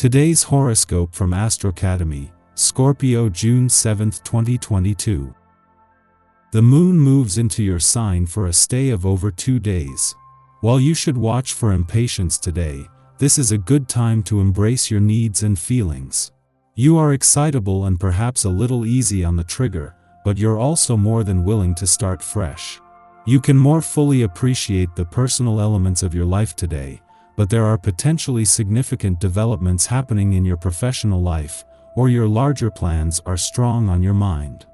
Today's horoscope from Astrocademy, Scorpio June 7, 2022. The moon moves into your sign for a stay of over 2 days. While you should watch for impatience today, this is a good time to embrace your needs and feelings. You are excitable and perhaps a little easy on the trigger, but you're also more than willing to start fresh. You can more fully appreciate the personal elements of your life today, but there are potentially significant developments happening in your professional life, or your larger plans are strong on your mind.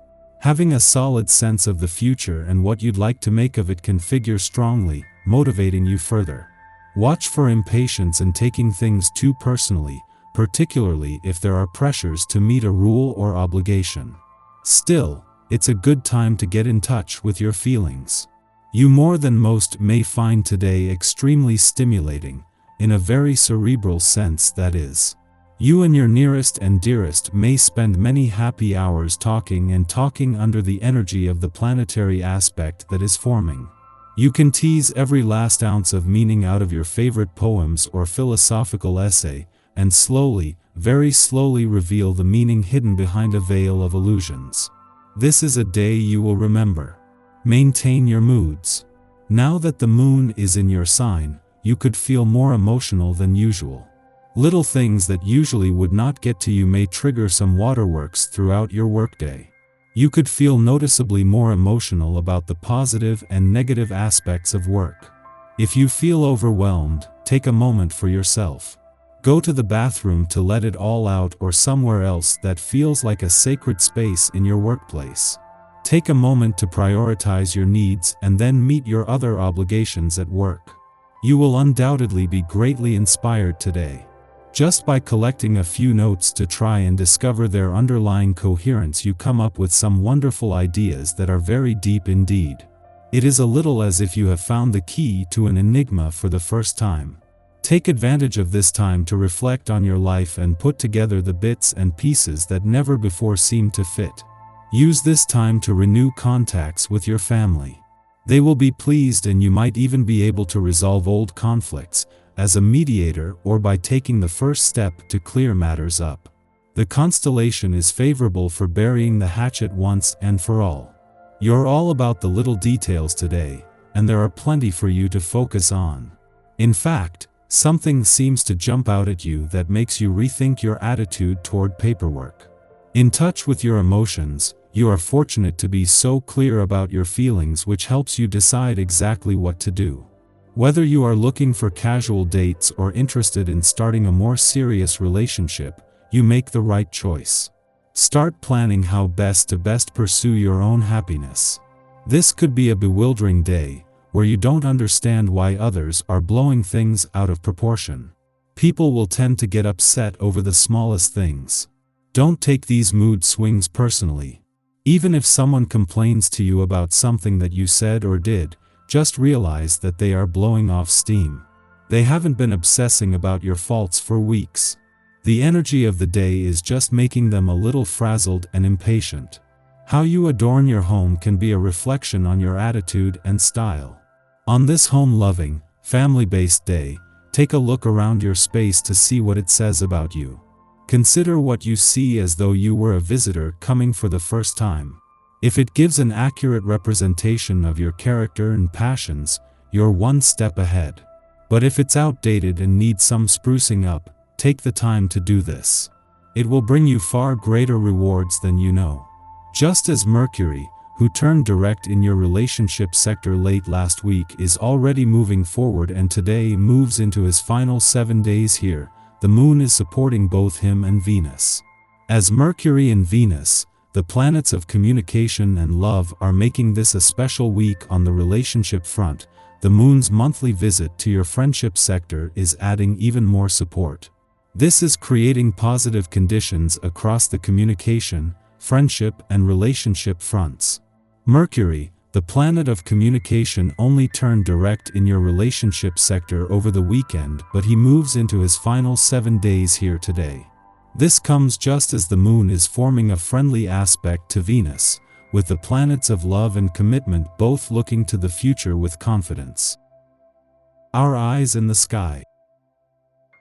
Having a solid sense of the future and what you'd like to make of it can figure strongly, motivating you further. Watch for impatience and taking things too personally, particularly if there are pressures to meet a rule or obligation. Still, it's a good time to get in touch with your feelings. You more than most may find today extremely stimulating, in a very cerebral sense that is. You and your nearest and dearest may spend many happy hours talking under the energy of the planetary aspect that is forming. You can tease every last ounce of meaning out of your favorite poems or philosophical essay, and slowly, very slowly reveal the meaning hidden behind a veil of illusions. This is a day you will remember. Maintain your moods. Now that the moon is in your sign, you could feel more emotional than usual. Little things that usually would not get to you may trigger some waterworks throughout your workday. You could feel noticeably more emotional about the positive and negative aspects of work. If you feel overwhelmed, take a moment for yourself. Go to the bathroom to let it all out, or somewhere else that feels like a sacred space in your workplace. Take a moment to prioritize your needs and then meet your other obligations at work. You will undoubtedly be greatly inspired today. Just by collecting a few notes to try and discover their underlying coherence, you come up with some wonderful ideas that are very deep indeed. It is a little as if you have found the key to an enigma for the first time. Take advantage of this time to reflect on your life and put together the bits and pieces that never before seemed to fit. Use this time to renew contacts with your family. They will be pleased, and you might even be able to resolve old conflicts, as a mediator or by taking the first step to clear matters up. The constellation is favorable for burying the hatchet once and for all. You're all about the little details today, and there are plenty for you to focus on. In fact, something seems to jump out at you that makes you rethink your attitude toward paperwork. In touch with your emotions, you are fortunate to be so clear about your feelings, which helps you decide exactly what to do. Whether you are looking for casual dates or interested in starting a more serious relationship, you make the right choice. Start planning how best to pursue your own happiness. This could be a bewildering day, where you don't understand why others are blowing things out of proportion. People will tend to get upset over the smallest things. Don't take these mood swings personally. Even if someone complains to you about something that you said or did, just realize that they are blowing off steam. They haven't been obsessing about your faults for weeks. The energy of the day is just making them a little frazzled and impatient. How you adorn your home can be a reflection on your attitude and style. On this home-loving, family-based day, take a look around your space to see what it says about you. Consider what you see as though you were a visitor coming for the first time. If it gives an accurate representation of your character and passions, you're one step ahead. But if it's outdated and needs some sprucing up, take the time to do this. It will bring you far greater rewards than you know. Just as Mercury, who turned direct in your relationship sector late last week, is already moving forward and today moves into his final 7 days here, the moon is supporting both him and Venus. As Mercury and Venus, the planets of communication and love, are making this a special week on the relationship front, the moon's monthly visit to your friendship sector is adding even more support. This is creating positive conditions across the communication, friendship, and relationship fronts. Mercury, the planet of communication, only turned direct in your relationship sector over the weekend, but he moves into his final 7 days here today. This comes just as the moon is forming a friendly aspect to Venus, with the planets of love and commitment both looking to the future with confidence. Our eyes in the sky.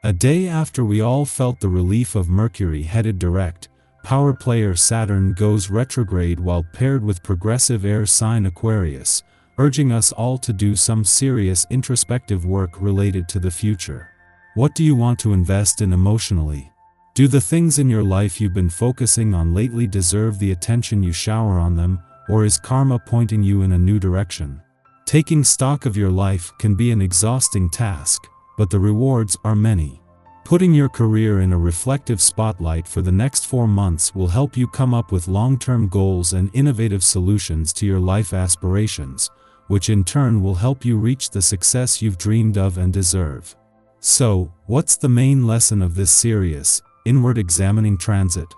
A day after we all felt the relief of Mercury headed direct, power player Saturn goes retrograde while paired with progressive air sign Aquarius, urging us all to do some serious introspective work related to the future. What do you want to invest in emotionally? Do the things in your life you've been focusing on lately deserve the attention you shower on them, or is karma pointing you in a new direction? Taking stock of your life can be an exhausting task, but the rewards are many. Putting your career in a reflective spotlight for the next 4 months will help you come up with long-term goals and innovative solutions to your life aspirations, which in turn will help you reach the success you've dreamed of and deserve. So, what's the main lesson of this serious, inward examining transit?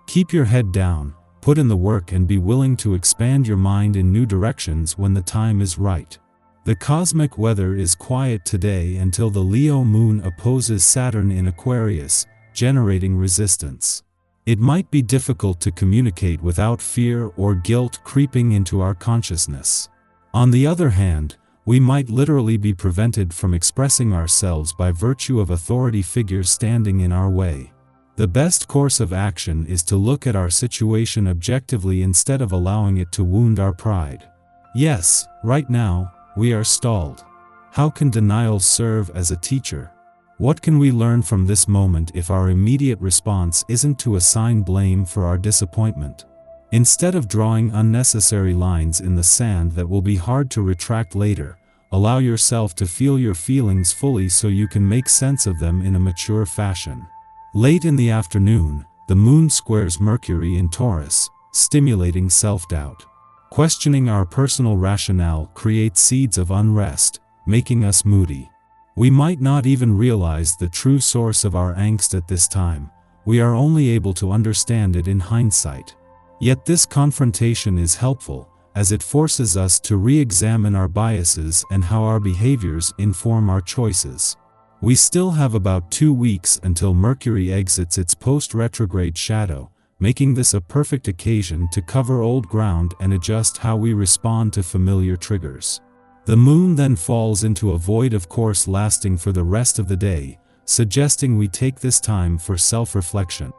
Keep your head down, put in the work and be willing to expand your mind in new directions when the time is right. The cosmic weather is quiet today until the Leo moon opposes Saturn in Aquarius, generating resistance. It might be difficult to communicate without fear or guilt creeping into our consciousness. On the other hand, we might literally be prevented from expressing ourselves by virtue of authority figures standing in our way. The best course of action is to look at our situation objectively instead of allowing it to wound our pride. Yes, right now, we are stalled. How can denial serve as a teacher? What can we learn from this moment if our immediate response isn't to assign blame for our disappointment? Instead of drawing unnecessary lines in the sand that will be hard to retract later, allow yourself to feel your feelings fully so you can make sense of them in a mature fashion. Late in the afternoon, the moon squares Mercury in Taurus, stimulating self-doubt. Questioning our personal rationale creates seeds of unrest, making us moody. We might not even realize the true source of our angst at this time. We are only able to understand it in hindsight. Yet this confrontation is helpful, as it forces us to re-examine our biases and how our behaviors inform our choices. We still have about 2 weeks until Mercury exits its post-retrograde shadow, making this a perfect occasion to cover old ground and adjust how we respond to familiar triggers. The moon then falls into a void of course lasting for the rest of the day, suggesting we take this time for self-reflection.